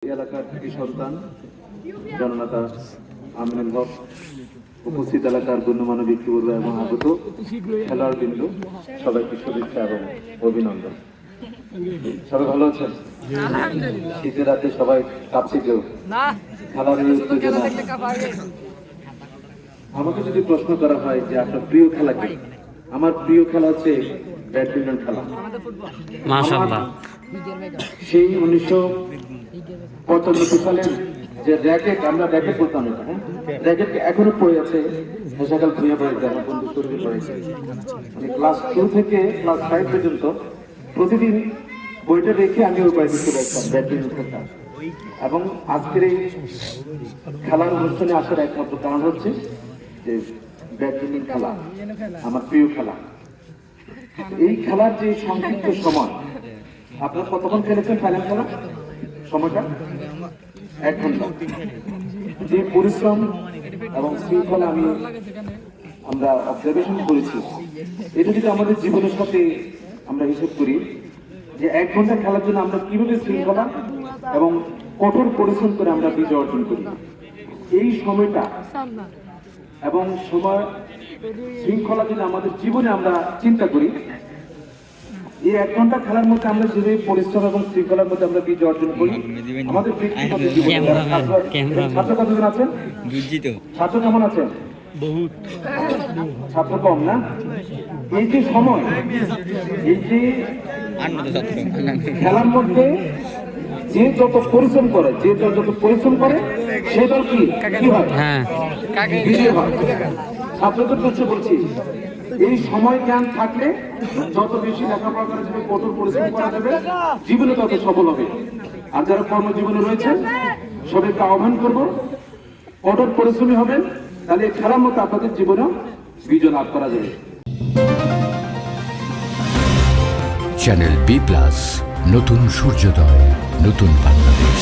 এলাকার কৃষি সন্তান জননেতা আমিনুল হক, উপস্থিত এলাকার গণ্যমান্য ব্যক্তিবর্গ এবং আগত খেলোয়াড়বৃন্দ, সবাইকে শুভেচ্ছা এবং অভিনন্দন। সবাই ভালো আছেন? শীতের রাতে সবাই কাঁপছে কেউ? খেলার উত্তেজনা। আমাকে যদি প্রশ্ন করা হয় যে আপনার প্রিয় খেলা কি, আমার প্রিয় খেলা হচ্ছে ব্যাডমিন্টন খেলা। মাশাআল্লাহ। সেই 1995 সালে যে র্যাকেট, আমরা র্যাকেট বলতাম, র্যাকেট এখনো পড়ে আছে, হেসাকাল ভুঁইয়া পড়েছে, আমার বন্ধু শরীরে পড়েছে। মানে ক্লাস 2 থেকে ক্লাস 5 পর্যন্ত প্রতিদিন বইটা রেখে আমি ওই বাড়িতে চলে আসতাম ব্যাডমিন্টন খেলতাম। এবং আজকের এই খেলার অনুষ্ঠানে আসার একমাত্র কারণ হচ্ছে যে ব্যাডমিন্টন খেলা আমার প্রিয় খেলা। এই খেলার যে সংক্ষিপ্ত সময়, আপনারা কতক্ষণ খেলেছেন ফাইনাল খেলা? সময়টা 1 ঘন্টা। যে পরিশ্রম এবং শৃঙ্খলা আমরা অবজারভেশন করেছি, এটা যদি আমাদের জীবনের সাথে আমরা হিসেব করি যে 1 ঘন্টা খেলার জন্য আমরা কিভাবে শৃঙ্খলা এবং কঠোর পরিশ্রম করে আমরা বিজয় অর্জন করি, এই সময়টা এবং সময় শৃঙ্খলা যদি আমাদের জীবনে আমরা চিন্তা করি, এই 1 ঘন্টা খেলার মধ্যে আমরা যেভাবে পরিশ্রম এবং শৃঙ্খলার মধ্যে আমরা বিজয় অর্জন করি, আমাদের ব্যক্তিগত জীবনে ছাত্র কতজন আছেন? ছাত্র কেমন আছেন? বহুত ছাত্র কম না? এই যে সময়, এই যে খেলার মধ্যে যে যত পরিশ্রম করে, সে দল কি হয়? বিজয় হয়। ছাত্রদের কাছে বলছি, এই সময় জ্ঞান থাকলে যত বেশি লেখাপড়া করা যাবে, কঠোর পরিশ্রম করা যাবে, জীবনে তত সফল হবে। আর যারা কর্মজীবনে রয়েছেন, সবাইকে আহ্বান করব, কঠোর পরিশ্রমী হবেন, তাহলে খেলার মতো আপনাদের জীবনেও বিজয় লাভ করা যাবে। চ্যানেল বি+, নতুন সূর্যোদয়, নতুন বাংলাদেশ।